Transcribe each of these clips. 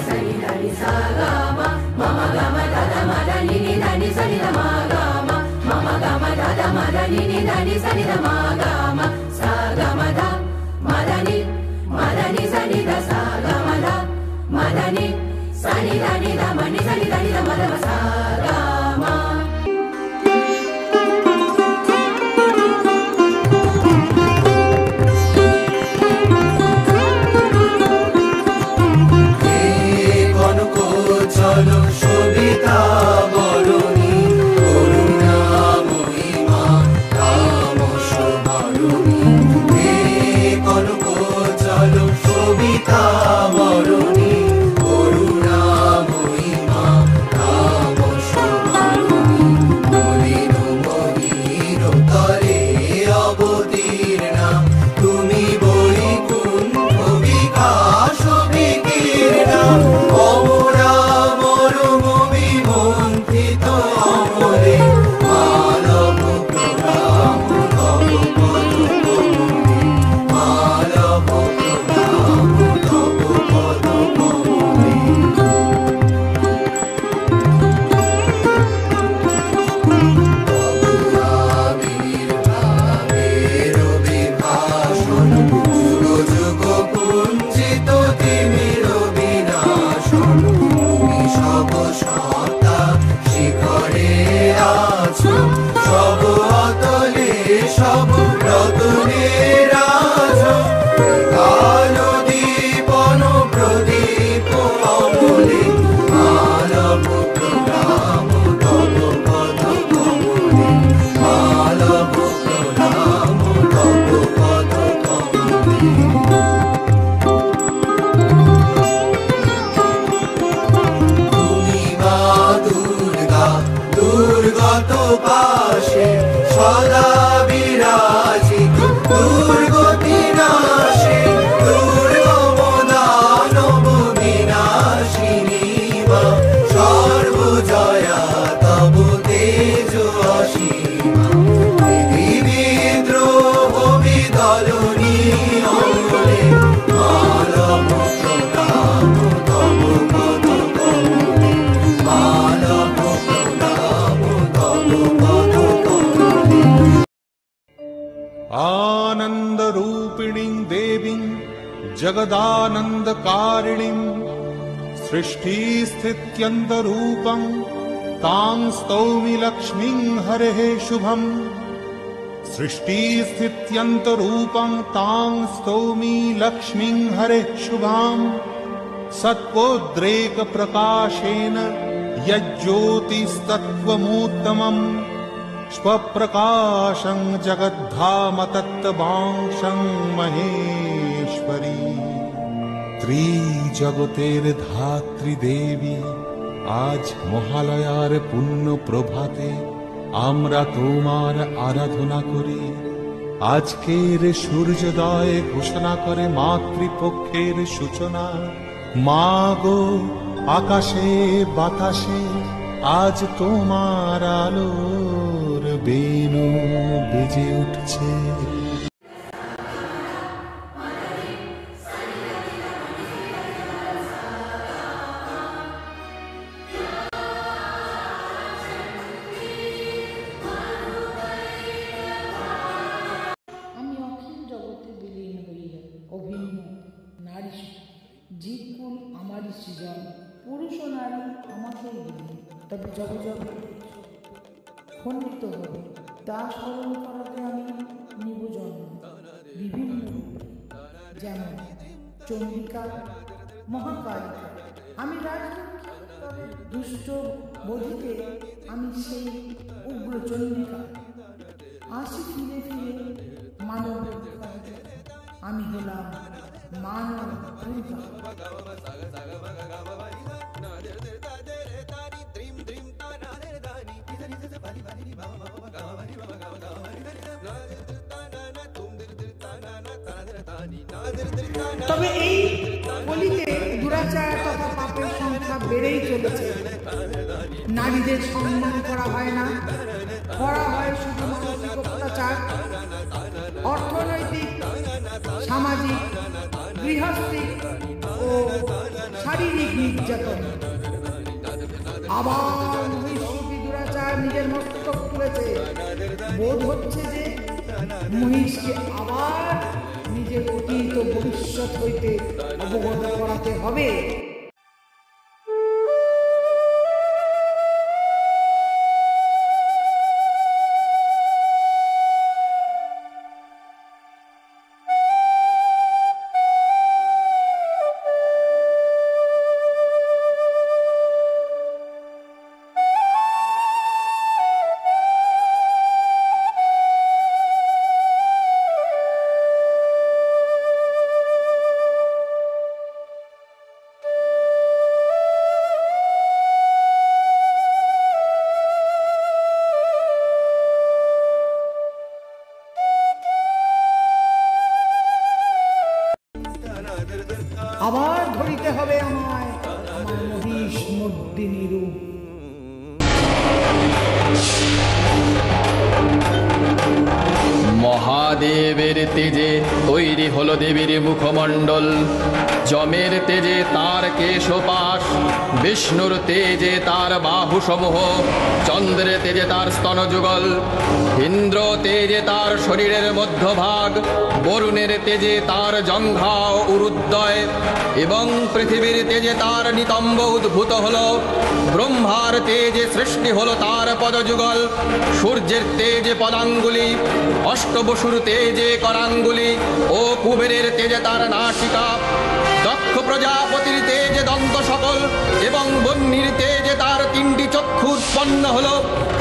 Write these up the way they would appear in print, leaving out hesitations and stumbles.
sani dani sa ga ma mama ga ma da da ma da ni ni dani sani da ma ga ma mama ga ma da da ma da ni ni dani sani da ma ga ma sa ga ma da sani da sa ga ma da ni sani dani da ma ni sani dani da ma da ma sa ga ma. চলো সবিতা বরণী করুণাময়ী মা তামস বরণী হে কনক চলো সবিতা বরণী করুণাময়ী মা তামস বরণী মলিন মহির তরে অবতীর্ণা তুমি বৈকুণ্ঠ বিকাশ বিকীর্ণা সব রতনের রাজ কালো দীপন প্রদীপ অমলে মালব প্রণাম তব পদ কমলে মালব প্রণাম তব পদ কমলে। তুমি মা দুর্গা দুর্গত পাশে সদা বিরাজিত দুর্গতি নাশে দুর্গম দানব বিনাশিনী মা সর্বজয়া তব তেজ অসীমা বিদ্রোহ বিদলনী অমলে মালব প্রণাম তব পদ কমলে মালব প্রণাম তব পদ কমলে। आनन्दरूपिणीं देवीं जगदानन्दकारिणीं सृष्टिस्थित्यन्तरूपं तां स्तौमि लक्ष्मीं हरेः शुभम् सृष्टिस्थित्यन्तरूपं तां स्तौमि लक्ष्मीं हरेः शुभाम् सत्वोद्रेकप्रकाशेन यज्ज्योतिस्तत्त्वमूत्तमम् स्वप्रकाशं जगद्धाम तत्त्वांशं महेश्वरी त्रिजगतेर धात्री देवी आज মহালয়ার পুণ্য প্রভাতে আমরা তোমার আরাধনা করি। আজকের সূর্যোদয় ঘোষণা করে মাতৃপক্ষের সূচনা। মা গো আকাশে বাতাসে আজ তোমার আলোর বেণু বেজে উঠছে। আমি অখিল জগতে বিলীন হইয়া অভিন্ন নারী জীবকুল আমারই সৃজন পুরুষ ও নারী আমাকেই দিলেন তবে জব জব খণ্ডিত হবে তা স্মরণ করাতে আমি নিব জন্ম বিভিন্ন রূপে যেমন চন্ডিকা মহাকালিকা আমি রাজলক্ষ্মী দুষ্ট বোধিতে আমি সেই উগ্র চন্ডিকা আসি ফিরে ফিরে মানব আমি হলাম মানব দুর্গা। তবে এই কলিতে দুরাচার তথা পাপের সংখ্যা বেড়েই চলেছে। নারীদের সম্মান করা হয় না, করা হয় শুধু মানসিক অত্যাচার। অর্থনৈতিক, সামাজিক, গৃহস্থিক ও শারীরিক নির্যাতন। আবার মহিষী দুরাচার নিজের মস্তক তুলেছে। বোধ হচ্ছে যে মহিষকে আবার নিজের অতীত ভবিষ্যৎ হইতে অবগত করাতে হবে। আবার ধরিতে হবে আমায় আমার মহিষ মর্দিনী রূপ। মহাদেবের তেজে তৈরি হলো দেবীর মুখমণ্ডল, যমের তেজে তার কেশপাশ, বিষ্ণুর তেজে তার বাহুসমূহ, চন্দ্রের তেজে তার স্তনযুগল, ইন্দ্র তেজে তার শরীরের মধ্যভাগ, বরুণের তেজে তার জঙ্ঘা ও উরুদ্বয়, এবং পৃথিবীর তেজে তার নিতম্ব উদ্ভূত হল। ব্রহ্মার তেজে সৃষ্টি হলো তার পদযুগল, সূর্যের তেজে পদাঙ্গুলি, অষ্টবসুর তেজে করাঙ্গুলি ও কুবেরের তেজে তার নাসিকা, দক্ষ প্রজাপতির তেজে দন্ত সকল এবং বহ্নির তেজে তার তিনটি চক্ষু উৎপন্ন হল।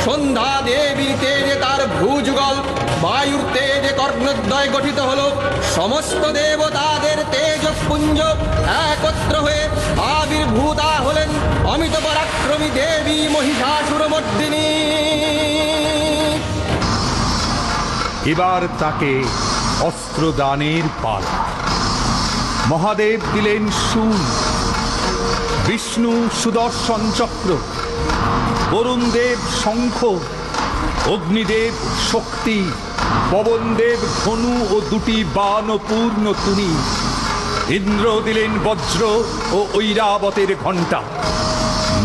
সন্ধ্যা দেবীর তেজে তার ভ্রুযুগল, বায়ুর তেজে কর্ণদ্বয় গঠিত হল। সমস্ত দেবতাদের তেজপুঞ্জ একত্র হয়ে আবির্ভূতা হলেন অমিত পরাক্রমী দেবী মহিষাসুরমর্দিনী। এবার তাকে অস্ত্রদানের পালা। মহাদেব দিলেন শূল, বিষ্ণু সুদর্শন চক্র, বরুণদেব শঙ্খ, অগ্নিদেব শক্তি, পবনদেব ধনু ও দুটি বাণ পূর্ণ তুনি, ইন্দ্র দিলেন বজ্র ও ঐরাবতের ঘণ্টা,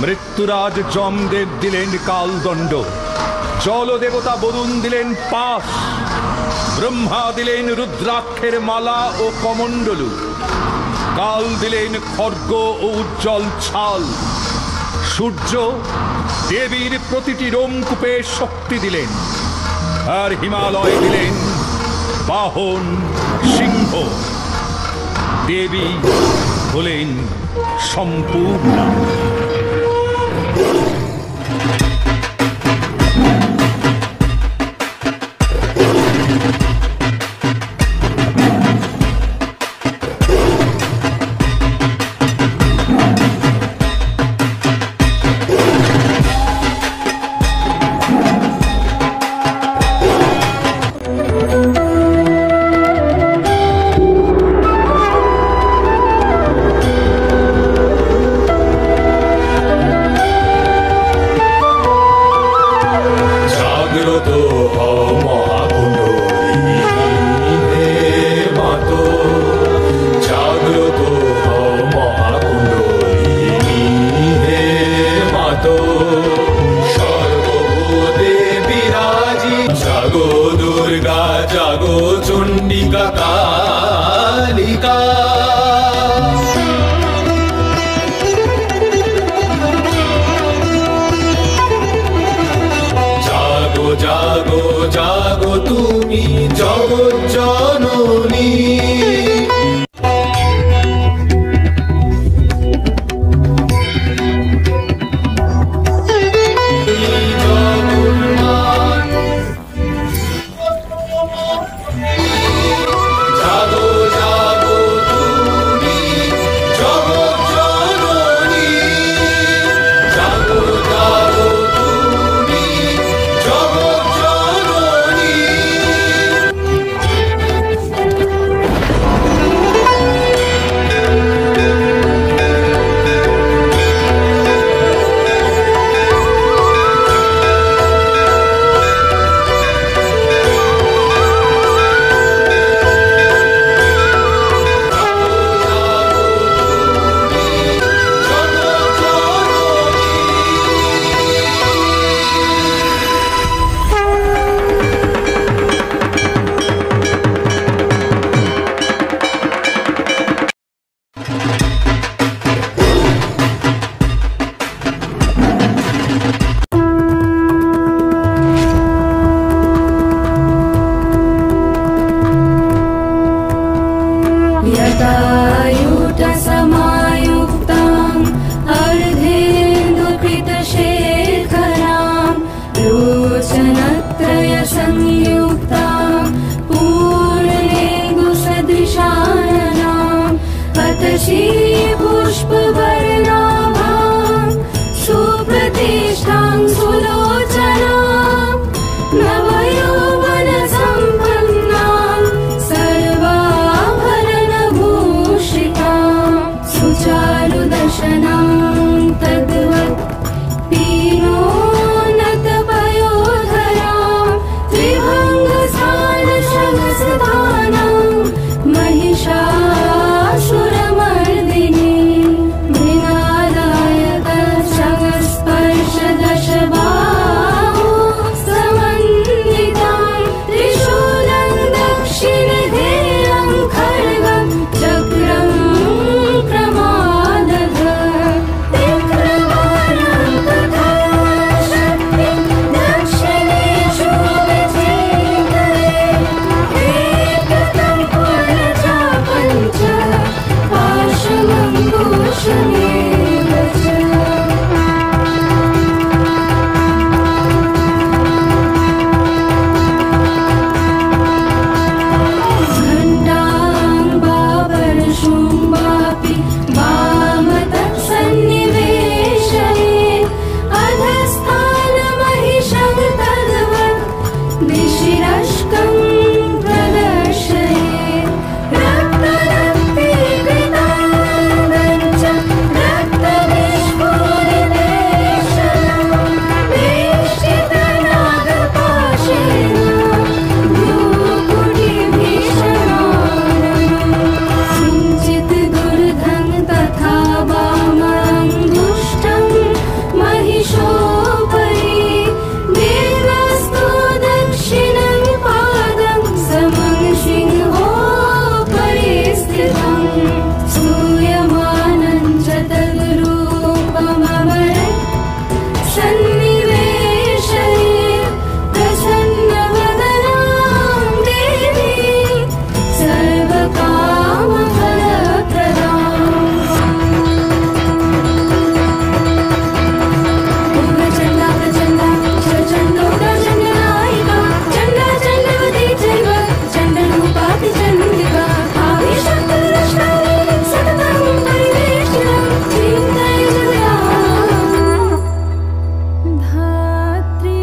মৃত্যুরাজ যমদেব দিলেন কালদণ্ড, জলদেবতা বরুণ দিলেন পাশ, ব্রহ্মা দিলেন রুদ্রাক্ষের মালা ও কমণ্ডলু, কাল দিলেন খড়গ ও উজ্জ্বল ছাল, সূর্য দেবীর প্রতিটি রোমকূপে শক্তি দিলেন, আর হিমালয় দিলেন বাহন সিংহ। দেবী হলেন সম্পূর্ণ। यतायुटसमायुक्ताम् अर्धेन्दुकृतशेखराम् लोचनत्रयसंयुक्ताम् पूर्णेन्दुसदृशाननाम् अतशीपुष्पवर्णाभाम् सुप्रतिष्ठां सुलोचनाम् नवयौवनसम्पन्नाम् सर्वाभरणभूषिताम् सुचारुदशनाम् तद्वत् पीनोन्नतपयोधराम् त्रिभङ्गसालशमसधानाम् महिषासुरमर्दिनी मृणादायकशमस्पर्शदशबाहो समन्विताम् त्रिशूलं दक्षिणधेयं खड्गं चक्रं प्रमादध विक्रमाणं तथा शक्तिं दक्षिणेषु विचिन्तये एकतं पुनश्चापं च पाशमङ्कुशमेव च घण्टां बाबरशुम्बापि वामतत्सन्निवेशये अधस्थानमहिषं तद्वत् दिशिरश्कं प्रदर्शये रक्तरक्तीकृतानन्दं च रक्तविस्फुरितेशनं वेष्टितनागपाशेन किञ्चित् दुर्धं तथा वामङ्गुष्ठं महिषोपरि दीर्घस्थो दक्षिणं पादं समं सिंहोपरि स्थितं स्तूयमानं च तद्रूपममरे सन्निवेशये प्रसन्नवदनां देवी सर्वकामफलप्रदाम् उग्रचण्डा प्रचण्डा शरचण्डोग्रचण्डनायिका चण्डा चण्डवती चैव चण्डरूपातिचण्डिका आविशक्तिरष्टानि सततं परिवेष्टितं चिन्तये जया धात्री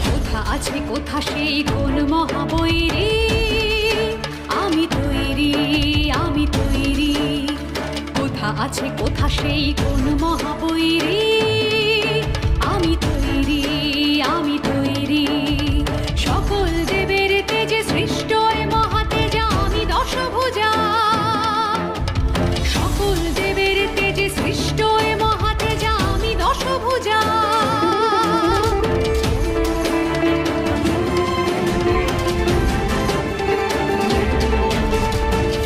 কোথা আছে কোথা সেই কোন মহাবৈরী আমি তৈরি কোথা আছে কোথা সেই কোন মহাবৈরী আমি তৈরি সকল দেবের তেজে সৃষ্ট এ মহাতেজা আমি দশভুজা সকল দেবের তেজে সৃষ্ট এ মহাতেজা আমি দশভুজা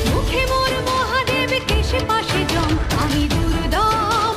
মুখে মোর মহাদেব কেশে পাশে জম আমি দুর্দম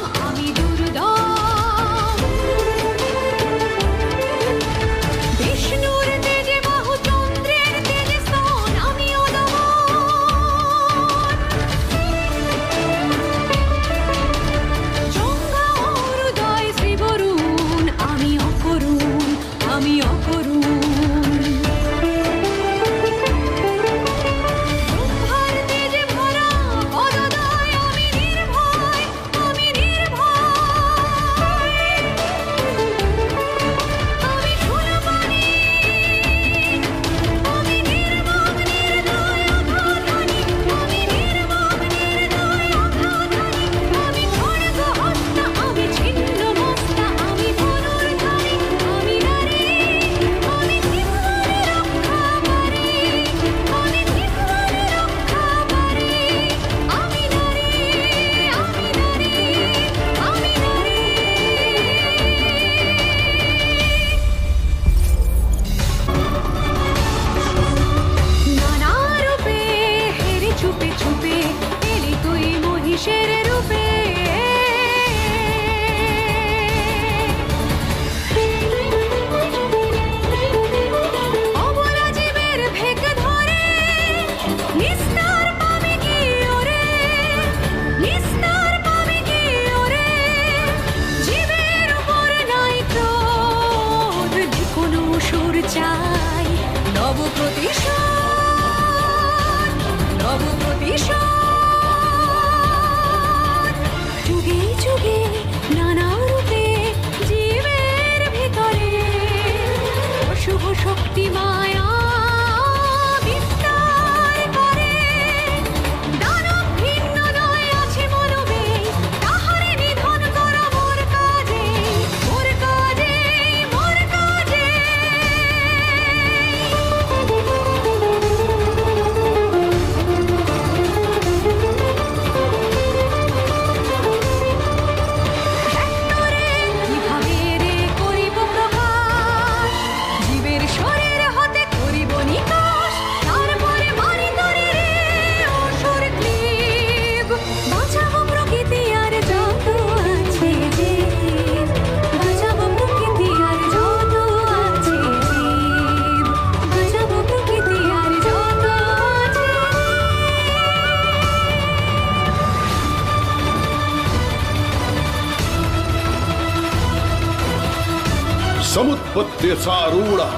समुत्पत्य सारूढ़ा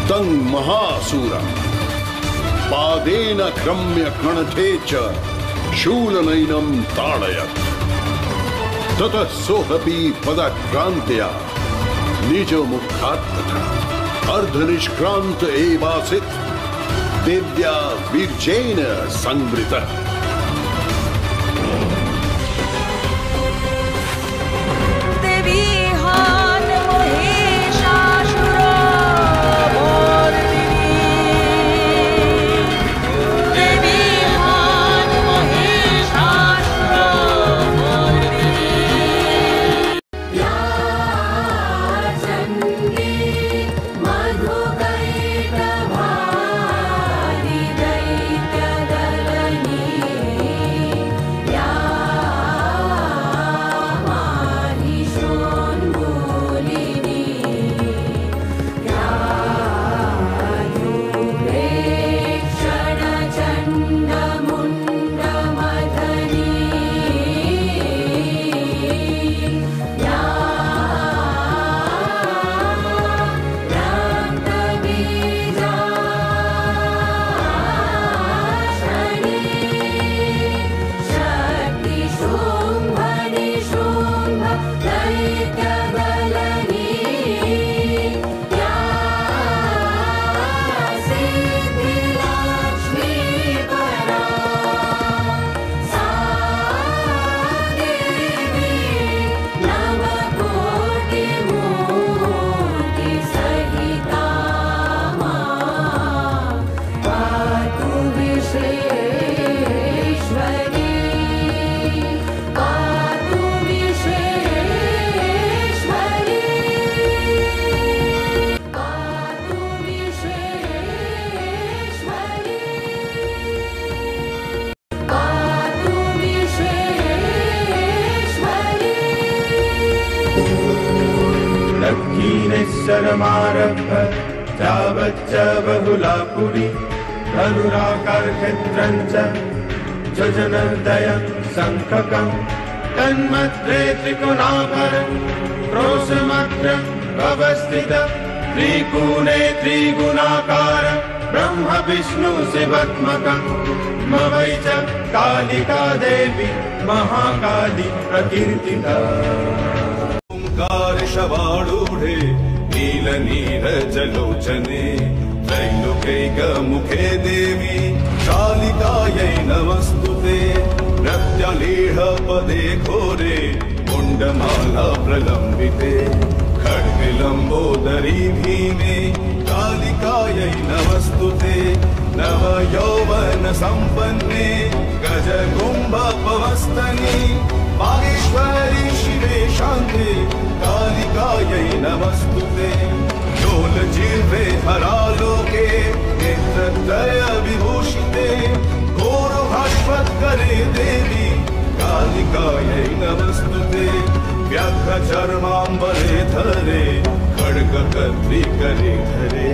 तं महासूरा पादेन क्रम्य कणठे च शूलनयनं ताडयत् ततः सोऽपि पदक्रान्त्या निज मुखात् तथा अर्धनिष्क्रान्त एवासीत् दिव्या वीर्येण संवृतः। सरमारभ्य तावच्च बहुलापुरी धनुराकारक्षेत्रञ्च जजनदयं शङ्खकं तन्मध्ये त्रिकोणाकारं क्रोशमग्रं अवस्थितं त्रिकोणे त्रिगुणाकारं ब्रह्म विष्णु शिवात्मकं मवै च कालिका देवी महाकाली प्रकीर्तिता। ओंकार शवारूढे नीलनीरजलोचने त्रैलोक्यैकमुखे देवी कालिकायै नमस्तुते। प्रत्यलीढपदे घोरे कुण्डमाला प्रलम्बिते खड्गलम्बोदरी भीमे कालिकायै नमस्तुते। नवयौवन सम्पन्ने गजकुम्भपवस्तने बागेश्वरी शिवे शान्ते कालिकायै नमस्तुते। लोलजिह्वे हरालोके नेत्रत्रय विभूषिते घोरभाष्वत्करे देवी कालिकायै नमस्तुते। व्याघ्रचर्माम्बरे धरे खड्गकर्त्रिकरे धरे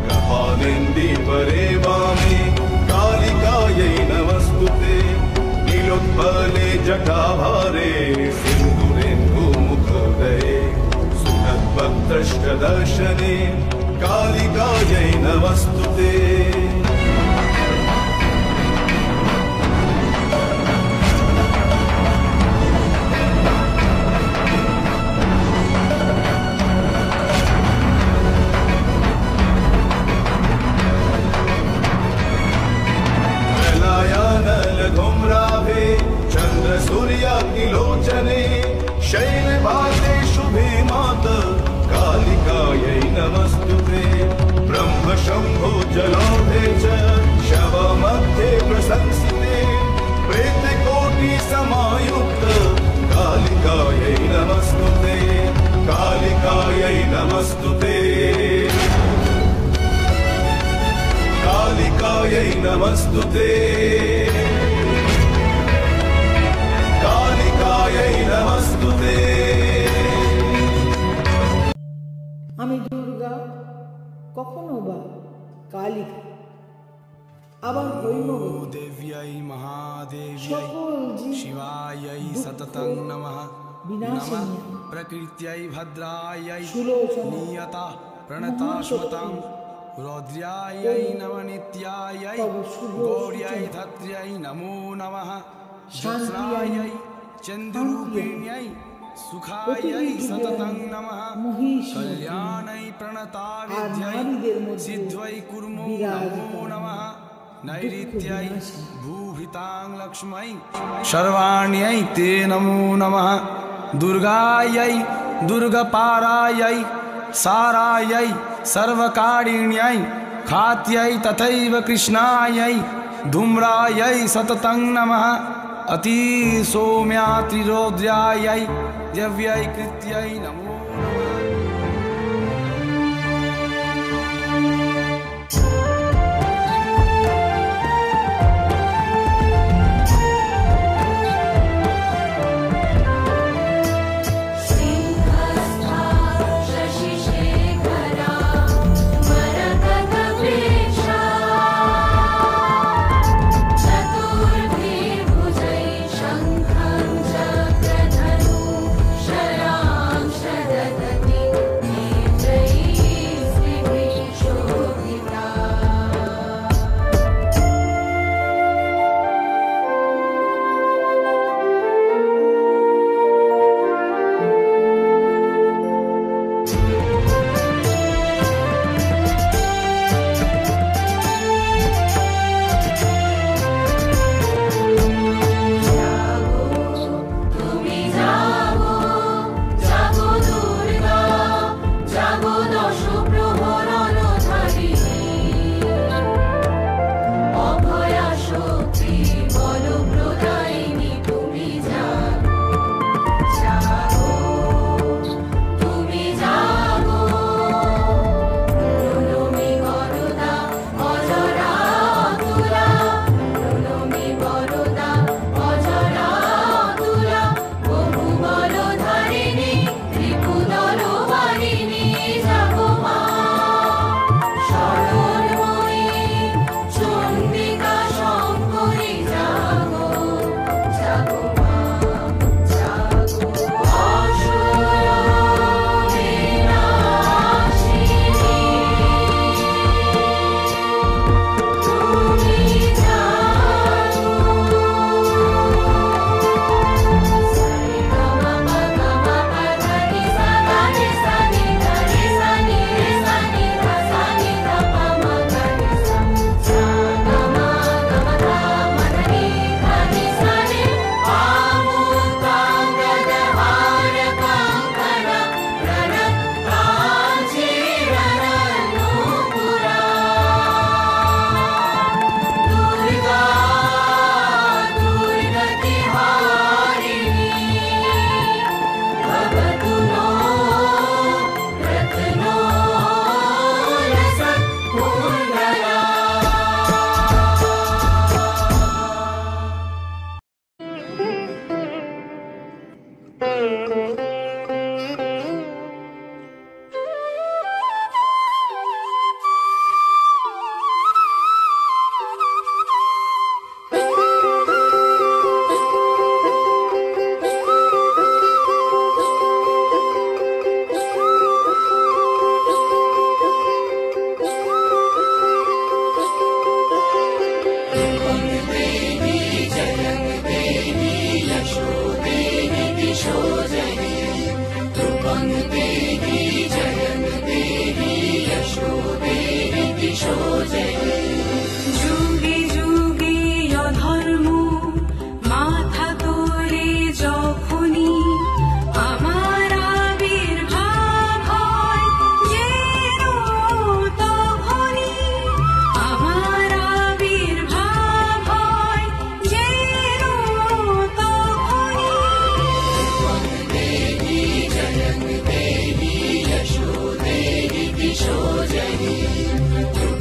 कपालेन्दीपरे वामे कालिकायै नमस्तुते। नीलोत्पले जटाभारे सिन्दूरेन्दुमुखोदये सुरद्भक्तष्टदर्शने कालिकायै नमस्तुते। धूम्राभे चंद्र सूर्याग्निलोचने शैलभागे शुभे मात कालिकायै नमस्तुते। ब्रह्म शंभो जलोधे च शवमध्ये प्रशंसिते प्रेतकोटि समायुक्त कालिकायै नमस्तुते। कालिकायै नमस्तुते। कालिकायै नमस्तुते। कालिकायै नमस्तुते। আমি দুর্গা, কখনো বা কালিকা, আবার হৈমবতী। দেব্যাই মহাদেব্যাই সকল জীব শিবাयै সততং নমঃ। বিনাশিনী प्रकृत्यै भद्रायै सुलोचना नियता प्रणताश्मतां रौद्र्यायै नमः नित्यायै गौर्यै धत्र्यै नमो नमः ज्योत्स्नायै चन्द्ररूपिण्यै सुखायै सततं नमः कल्याणै प्रणताविद्यै सिद्ध्यै कुर्मो नमो नमः नैऋत्यै भूभितां लक्ष्मै सर्वाण्यै ते नमो नमः दुर्गायै दुर्गपारायै सारायै सर्वकारिण्यै खात्यै तथैव कृष्णायै धूम्रायै सततं नमः अतिसौम्यातिरौद्र्यायै दिव्यै कृत्यै नमो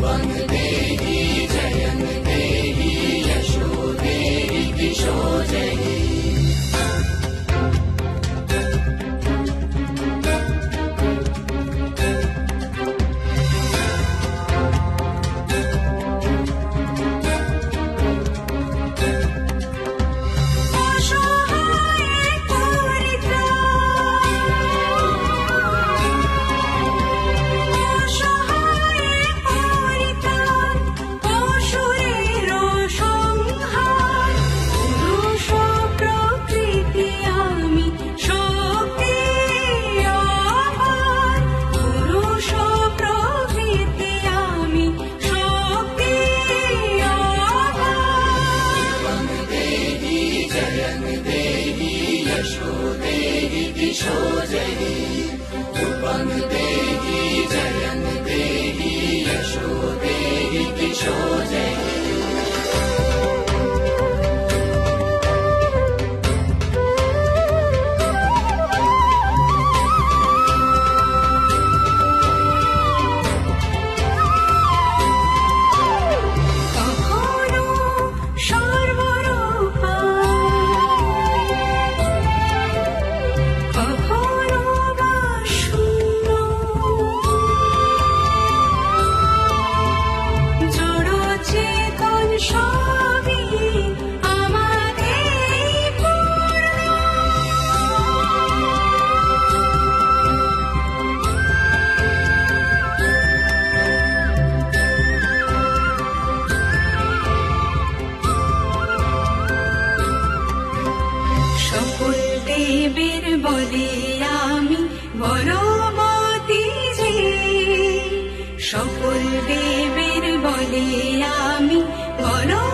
Bang रूपं देहि जयं देहि यशो देहि दिशो जय সকল দেবের বলে আমি বড়